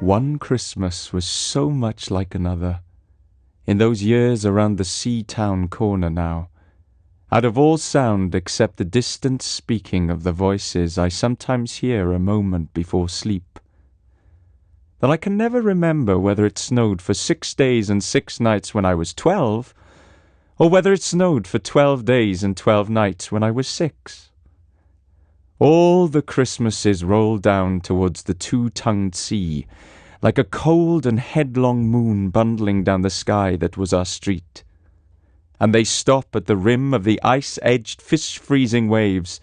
One Christmas was so much like another. In those years around the sea-town corner now, out of all sound except the distant speaking of the voices I sometimes hear a moment before sleep, that I can never remember whether it snowed for 6 days and 6 nights when I was 12, or whether it snowed for 12 days and 12 nights when I was 6. All the Christmases rolled down towards the two-tongued sea, like a cold and headlong moon bundling down the sky that was our street. And they stop at the rim of the ice-edged, fish-freezing waves,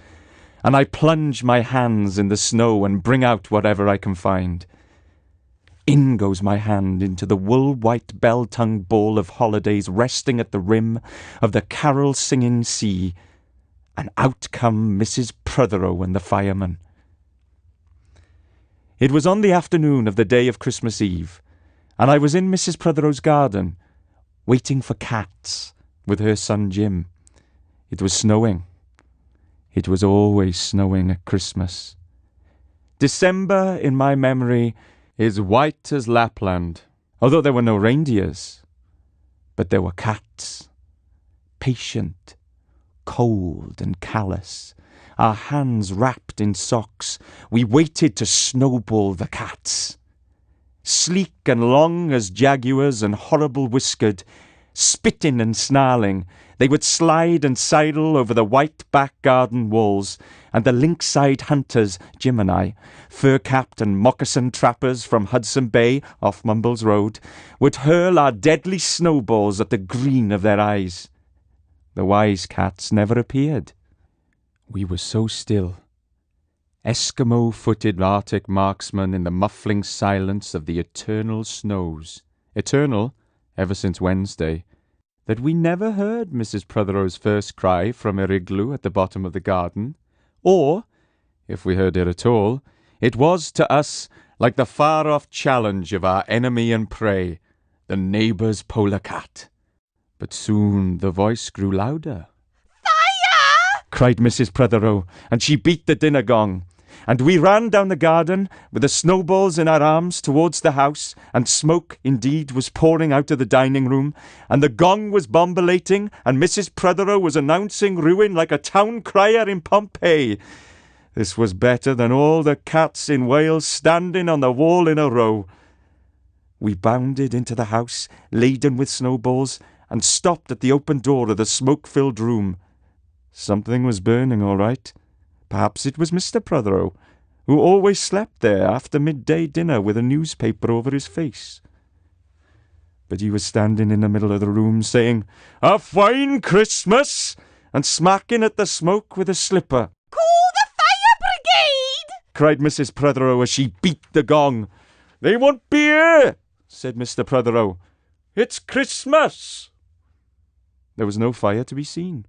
and I plunge my hands in the snow and bring out whatever I can find. In goes my hand into the wool-white bell-tongued ball of holidays resting at the rim of the carol-singing sea, and out come Mrs. Prothero and the fireman. It was on the afternoon of the day of Christmas Eve, and I was in Mrs. Prothero's garden, waiting for cats, with her son Jim. It was snowing. It was always snowing at Christmas. December, in my memory, is white as Lapland, although there were no reindeers. But there were cats, patient, cold and callous, our hands wrapped in socks. We waited to snowball the cats. Sleek and long as jaguars and horrible whiskered, spitting and snarling, they would slide and sidle over the white back garden walls, and the lynx-eyed hunters, Jim and I, fur-capped and moccasin trappers from Hudson Bay off Mumbles Road, would hurl our deadly snowballs at the green of their eyes. The wise cats never appeared. We were so still, Eskimo-footed Arctic marksmen in the muffling silence of the eternal snows, eternal ever since Wednesday, that we never heard Mrs. Prothero's first cry from her igloo at the bottom of the garden, or, if we heard it at all, it was to us like the far-off challenge of our enemy and prey, the neighbour's polar cat. But soon the voice grew louder. "Fire!" cried Mrs. Prothero, and she beat the dinner gong. And we ran down the garden with the snowballs in our arms towards the house, and smoke, indeed, was pouring out of the dining room, and the gong was bombulating, and Mrs. Prothero was announcing ruin like a town crier in Pompeii. This was better than all the cats in Wales standing on the wall in a row. We bounded into the house, laden with snowballs, and stopped at the open door of the smoke-filled room. Something was burning, all right. Perhaps it was Mr. Prothero, who always slept there after midday dinner with a newspaper over his face. But he was standing in the middle of the room saying, "A fine Christmas!" and smacking at the smoke with a slipper. "Call the fire brigade!" cried Mrs. Prothero as she beat the gong. "They won't be here," said Mr. Prothero. "It's Christmas." There was no fire to be seen.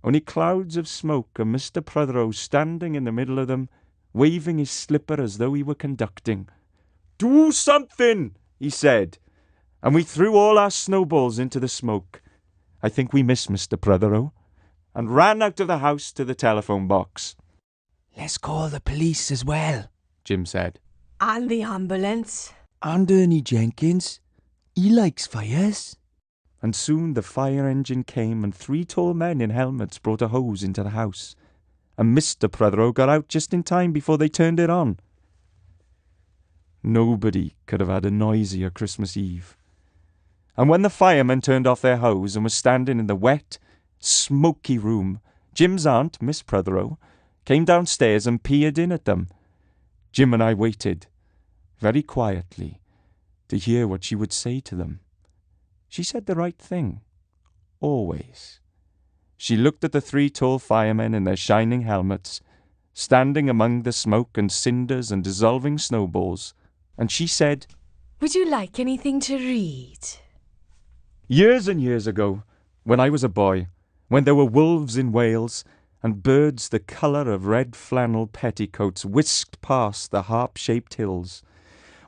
Only clouds of smoke, and Mr. Prothero standing in the middle of them, waving his slipper as though he were conducting. "Do something," he said, and we threw all our snowballs into the smoke. I think we missed Mr. Prothero, and ran out of the house to the telephone box. "Let's call the police as well," Jim said. "And the ambulance." "And Ernie Jenkins. He likes fires." And soon the fire engine came, and 3 tall men in helmets brought a hose into the house, and Mr. Prothero got out just in time before they turned it on. Nobody could have had a noisier Christmas Eve. And when the firemen turned off their hose and were standing in the wet, smoky room, Jim's aunt, Miss Prothero, came downstairs and peered in at them. Jim and I waited, very quietly, to hear what she would say to them. She said the right thing, always. She looked at the 3 tall firemen in their shining helmets, standing among the smoke and cinders and dissolving snowballs, and she said, "Would you like anything to read?" Years and years ago, when I was a boy, when there were wolves in Wales, and birds the colour of red flannel petticoats whisked past the harp-shaped hills,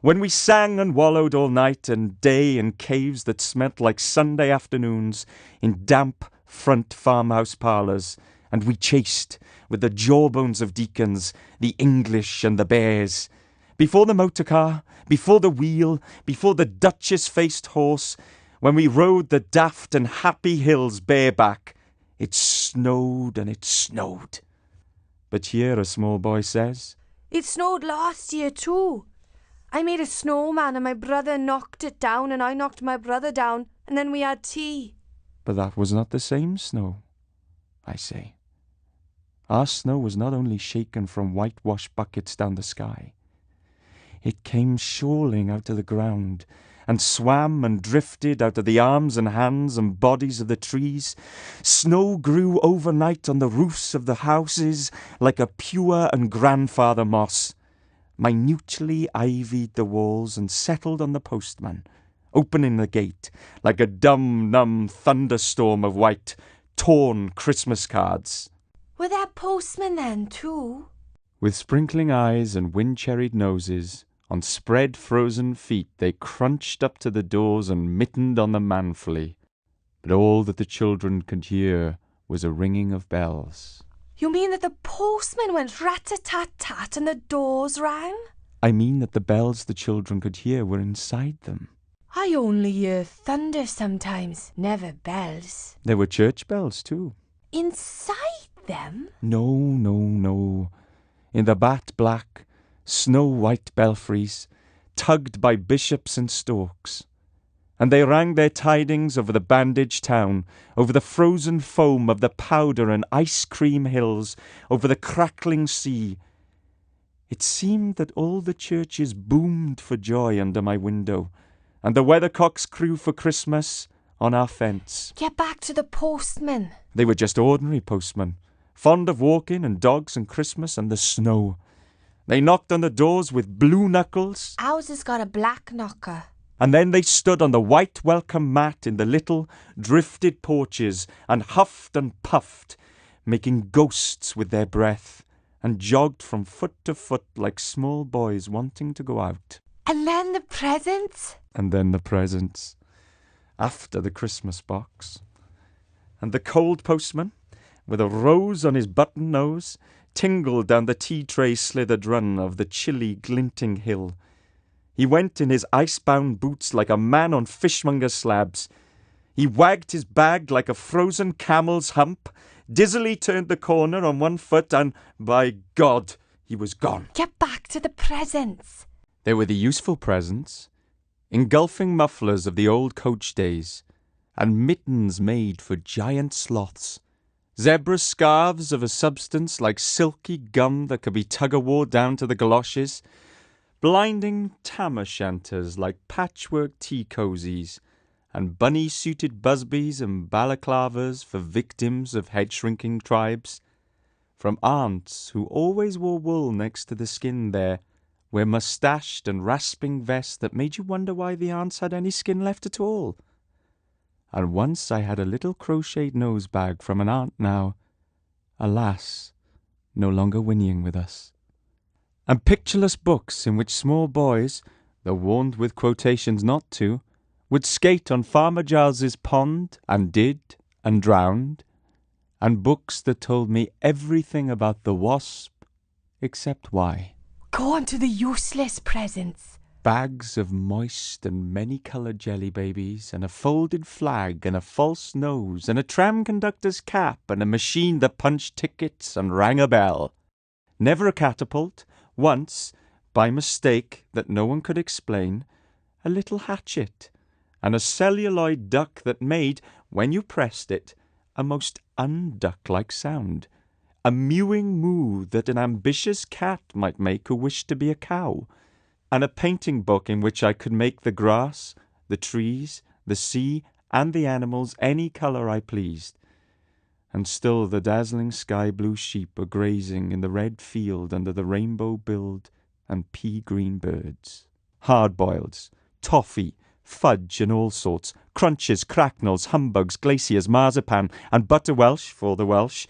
when we sang and wallowed all night and day in caves that smelt like Sunday afternoons, in damp front farmhouse parlours, and we chased, with the jawbones of deacons, the English and the bears, Before the motor car, before the wheel, before the duchess-faced horse, when we rode the daft and happy hills bareback, it snowed and it snowed. But here a small boy says, It snowed last year too. I made a snowman and my brother knocked it down and I knocked my brother down and then we had tea. But that was not the same snow, I say. Our snow was not only shaken from whitewash buckets down the sky. It came shoaling out of the ground and swam and drifted out of the arms and hands and bodies of the trees. Snow grew overnight on the roofs of the houses like a pure and grandfather moss, minutely ivied the walls and settled on the postman, opening the gate like a dumb, numb thunderstorm of white, torn Christmas cards. Were there postmen then too? With sprinkling eyes and wind-cherried noses, on spread frozen feet they crunched up to the doors and mittened on them manfully. But all that the children could hear was a ringing of bells. You mean that the postman went rat-a-tat-tat and the doors rang? I mean that the bells the children could hear were inside them. I only hear thunder sometimes, never bells. There were church bells too. Inside them? No. In the bat-black, snow-white belfries, tugged by bishops and storks. And they rang their tidings over the bandaged town, over the frozen foam of the powder and ice-cream hills, over the crackling sea. It seemed that all the churches boomed for joy under my window, and the weathercocks crew for Christmas on our fence. Get back to the postmen. They were just ordinary postmen, fond of walking and dogs and Christmas and the snow. They knocked on the doors with blue knuckles. Ours has got a black knocker. And then they stood on the white welcome mat in the little drifted porches and huffed and puffed, making ghosts with their breath, and jogged from foot to foot like small boys wanting to go out. And then the presents? And then the presents, after the Christmas box. And the cold postman, with a rose on his button nose, tingled down the tea-tray slithered run of the chilly, glinting hill. He went in his ice-bound boots like a man on fishmonger slabs. He wagged his bag like a frozen camel's hump, dizzily turned the corner on one foot, and, by God, he was gone. Get back to the presents. There were the useful presents, engulfing mufflers of the old coach days, and mittens made for giant sloths, zebra scarves of a substance like silky gum that could be tug-o-war down to the galoshes, blinding tam-o'-shanters like patchwork tea-cozies, and bunny-suited busbies and balaclavas for victims of head-shrinking tribes, from aunts who always wore wool next to the skin there, where moustached and rasping vests that made you wonder why the aunts had any skin left at all. And once I had a little crocheted nose bag from an aunt now, alas, no longer whinnying with us. And pictureless books in which small boys, though warned with quotations not to, would skate on Farmer Giles's pond, and did, and drowned, and books that told me everything about the wasp, except why. Go on to the useless presents. Bags of moist and many-coloured jelly babies, and a folded flag, and a false nose, and a tram conductor's cap, and a machine that punched tickets and rang a bell. Never a catapult. Once, by mistake that no one could explain, a little hatchet, and a celluloid duck that made, when you pressed it, a most unduck-like sound, a mewing moo that an ambitious cat might make who wished to be a cow, and a painting book in which I could make the grass, the trees, the sea, and the animals any colour I pleased. And still the dazzling sky-blue sheep are grazing in the red field under the rainbow-billed and pea-green birds. Hard-boileds, toffee, fudge and all sorts, crunches, cracknels, humbugs, glaciers, marzipan, and butter Welsh for the Welsh,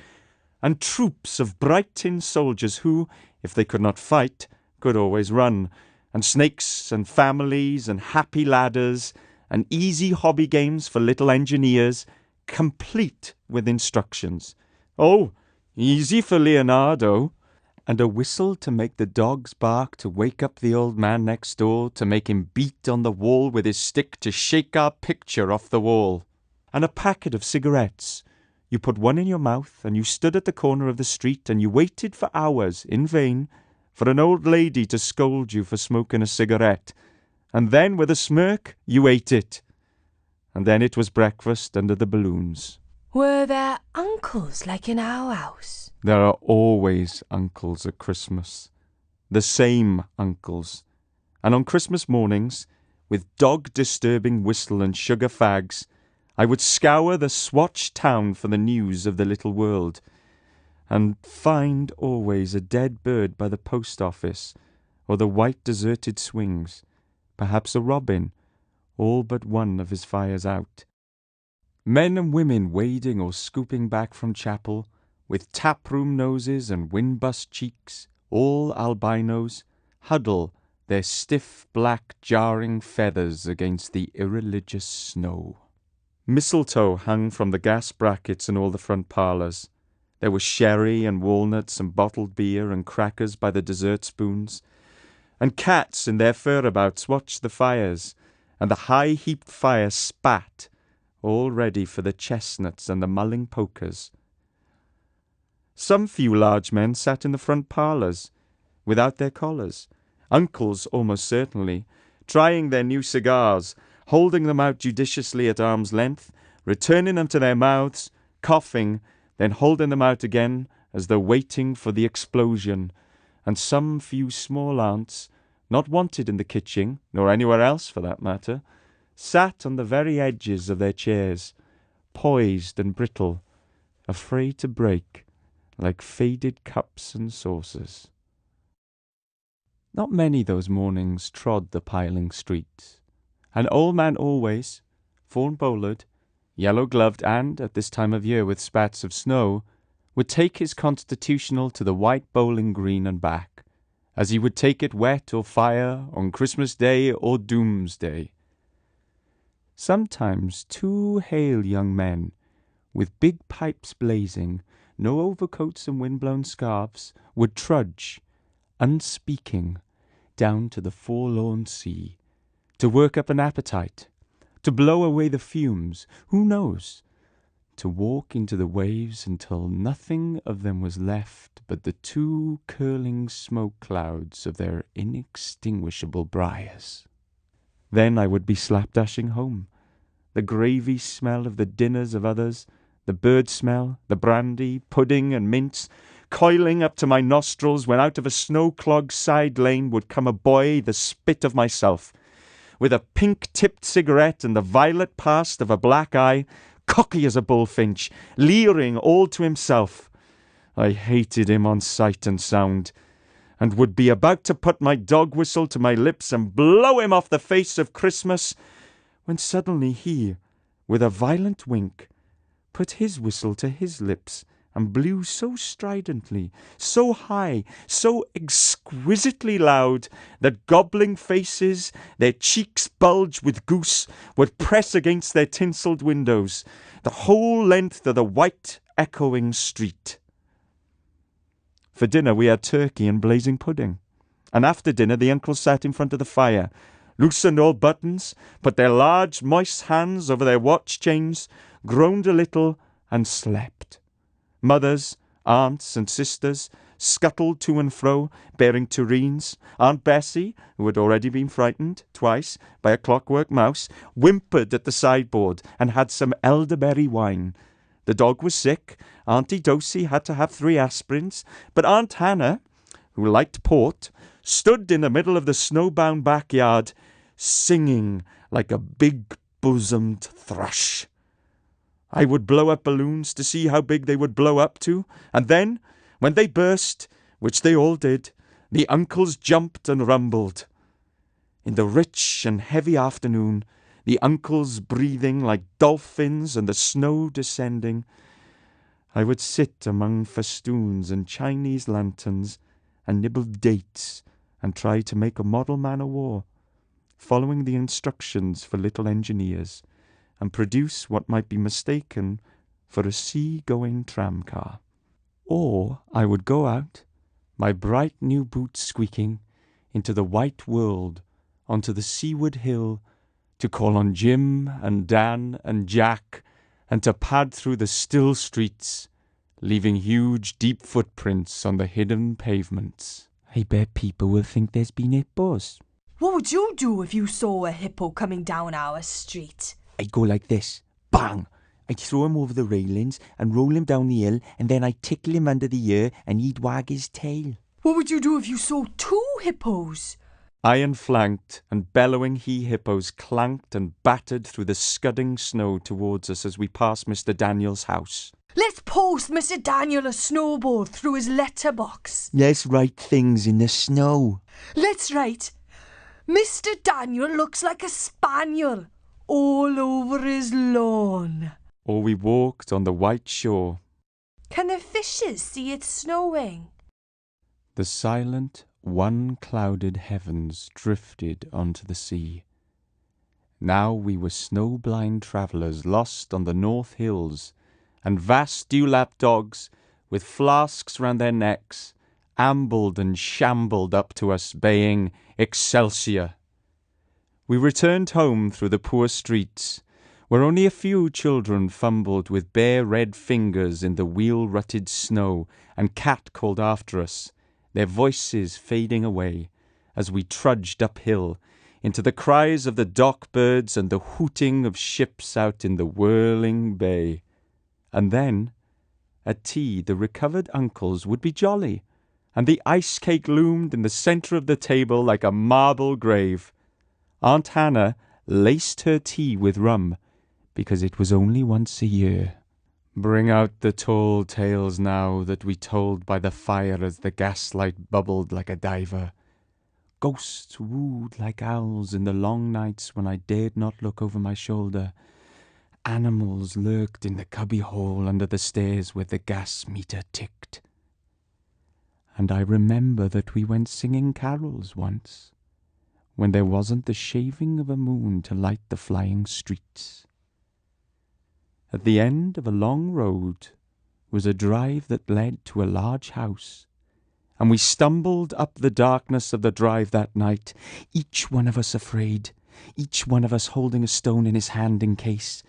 and troops of bright tin soldiers who, if they could not fight, could always run, and snakes and families and happy ladders, and easy hobby games for little engineers, complete with instructions. Oh, easy for Leonardo, and a whistle to make the dogs bark, to wake up the old man next door, to make him beat on the wall with his stick to shake our picture off the wall. And a packet of cigarettes. You put one in your mouth, and you stood at the corner of the street, and you waited for hours, in vain, for an old lady to scold you for smoking a cigarette. And then, with a smirk, you ate it. And then it was breakfast under the balloons. Were there uncles like in our house? There are always uncles at Christmas. The same uncles. And on Christmas mornings, with dog-disturbing whistle and sugar fags, I would scour the swatched town for the news of the little world, and find always a dead bird by the post office, or the white deserted swings, perhaps a robin, all but one of his fires out. Men and women wading or scooping back from chapel, with taproom noses and wind-bust cheeks, all albinos, huddle their stiff black jarring feathers against the irreligious snow. Mistletoe hung from the gas brackets in all the front parlours. There was sherry and walnuts and bottled beer and crackers by the dessert spoons, and cats in their furabouts watched the fires, and the high-heaped fire spat, all ready for the chestnuts and the mulling pokers. Some few large men sat in the front parlours, without their collars, uncles almost certainly, trying their new cigars, holding them out judiciously at arm's length, returning them to their mouths, coughing, then holding them out again as though waiting for the explosion, and some few small aunts, not wanted in the kitchen, nor anywhere else for that matter, sat on the very edges of their chairs, poised and brittle, afraid to break, like faded cups and saucers. Not many those mornings trod the piling streets. An old man always, fawn-bowlered, yellow-gloved, and, at this time of year with spats of snow, would take his constitutional to the white bowling green and back, as he would take it wet or fire on Christmas Day or Doomsday. Sometimes 2 hale young men, with big pipes blazing, no overcoats and wind-blown scarves, would trudge, unspeaking, down to the forlorn sea, to work up an appetite, to blow away the fumes, who knows, to walk into the waves until nothing of them was left but the 2 curling smoke clouds of their inextinguishable briars. Then I would be slapdashing home, the gravy smell of the dinners of others, the bird smell, the brandy, pudding, and mince, coiling up to my nostrils when out of a snow-clogged side lane would come a boy the spit of myself, with a pink-tipped cigarette and the violet past of a black eye, cocky as a bullfinch, leering all to himself. I hated him on sight and sound, and would be about to put my dog whistle to my lips and blow him off the face of Christmas, when suddenly he, with a violent wink, put his whistle to his lips and blew so stridently, so high, so exquisitely loud, that gobbling faces, their cheeks bulged with goose, would press against their tinselled windows, the whole length of the white echoing street. For dinner we had turkey and blazing pudding, and after dinner the uncles sat in front of the fire, loosened all buttons, put their large moist hands over their watch chains, groaned a little, and slept. Mothers, aunts, and sisters scuttled to and fro, bearing tureens. Aunt Bessie, who had already been frightened twice by a clockwork mouse, whimpered at the sideboard and had some elderberry wine. The dog was sick. Auntie Dosey had to have 3 aspirins, but Aunt Hannah, who liked port, stood in the middle of the snowbound backyard, singing like a big-bosomed thrush. I would blow up balloons to see how big they would blow up to, and then, when they burst, which they all did, the uncles jumped and rumbled. In the rich and heavy afternoon, the uncles breathing like dolphins and the snow descending, I would sit among festoons and Chinese lanterns and nibble dates and try to make a model man-o'-war, following the instructions for little engineers, and produce what might be mistaken for a sea-going tram-car. Or I would go out, my bright new boots squeaking, into the white world, onto the seaward hill, to call on Jim and Dan and Jack, and to pad through the still streets, leaving huge deep footprints on the hidden pavements. I bet people will think there's been hippos. What would you do if you saw a hippo coming down our street? I'd go like this. Bang! I'd throw him over the railings and roll him down the hill, and then I'd tickle him under the ear and he'd wag his tail. What would you do if you saw 2 hippos? Iron-flanked and bellowing he-hippos clanked and battered through the scudding snow towards us as we passed Mr. Daniel's house. Let's post Mr. Daniel a snowball through his letterbox. Let's write things in the snow. Let's write, Mr. Daniel looks like a spaniel all over his lawn. Or we walked on the white shore. Can the fishes see it snowing? The silent, one-clouded heavens drifted onto the sea. Now we were snow-blind travellers lost on the North Hills, and vast dewlap dogs, with flasks round their necks, ambled and shambled up to us, baying, "Excelsior!" We returned home through the poor streets, where only a few children fumbled with bare red fingers in the wheel-rutted snow, and Cat called after us, their voices fading away, as we trudged uphill, into the cries of the dock birds and the hooting of ships out in the whirling bay. And then, at tea, the recovered uncles would be jolly, and the ice cake loomed in the centre of the table like a marble grave. Aunt Hannah laced her tea with rum, because it was only once a year. Bring out the tall tales now that we told by the fire as the gaslight bubbled like a diver. Ghosts wooed like owls in the long nights when I dared not look over my shoulder. Animals lurked in the cubbyhole under the stairs where the gas meter ticked. And I remember that we went singing carols once, when there wasn't the shaving of a moon to light the flying streets. At the end of a long road was a drive that led to a large house, and we stumbled up the darkness of the drive that night, each one of us afraid, each one of us holding a stone in his hand in case,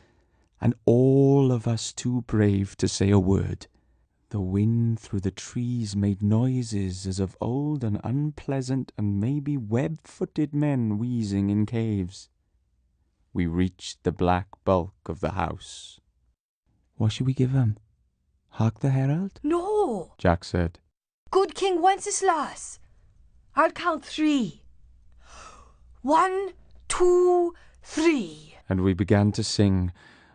and all of us too brave to say a word. The wind through the trees made noises as of old and unpleasant and maybe web-footed men wheezing in caves. We reached the black bulk of the house. What should we give him? Hark the herald? No. Jack said. Good King Wenceslas. I'll count 3. 1, 2, 3. And we began to sing,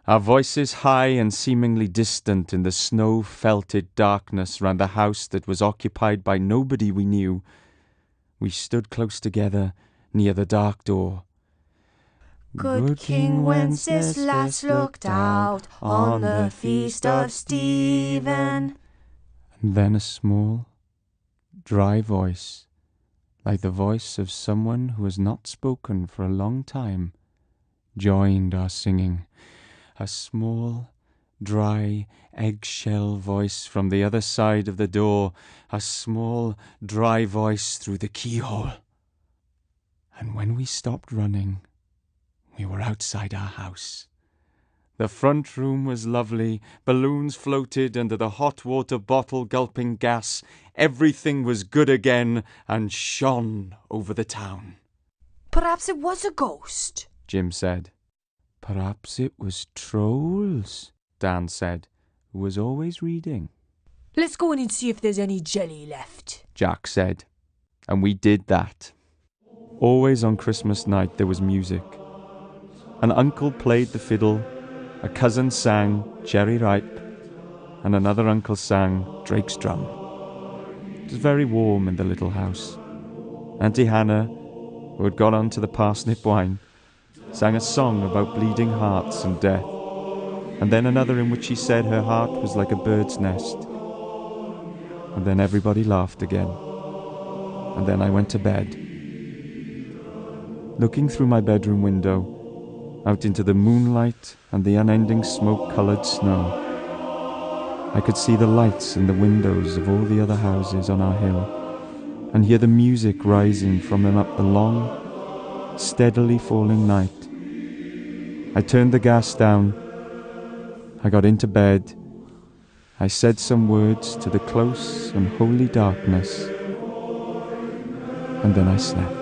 our voices high and seemingly distant in the snow-felted darkness round the house that was occupied by nobody we knew. We stood close together near the dark door. Good King Wenceslas looked out on the feast of Stephen. And then a small, dry voice, like the voice of someone who has not spoken for a long time, joined our singing. A small, dry, eggshell voice from the other side of the door, a small, dry voice through the keyhole. And when we stopped running, we were outside our house. The front room was lovely. Balloons floated under the hot water bottle gulping gas. Everything was good again and shone over the town. Perhaps it was a ghost, Jim said. Perhaps it was trolls, Dan said, who was always reading. Let's go in and see if there's any jelly left, Jack said. And we did that. Always on Christmas night there was music. An uncle played the fiddle, a cousin sang Cherry Ripe, and another uncle sang Drake's Drum. It was very warm in the little house. Auntie Hannah, who had gone on to the parsnip wine, sang a song about bleeding hearts and death, and then another in which she said her heart was like a bird's nest. And then everybody laughed again. And then I went to bed. Looking through my bedroom window, out into the moonlight and the unending smoke-coloured snow, I could see the lights in the windows of all the other houses on our hill, and hear the music rising from him up the long, steadily falling night. I turned the gas down. I got into bed. I said some words to the close and holy darkness, and then I slept.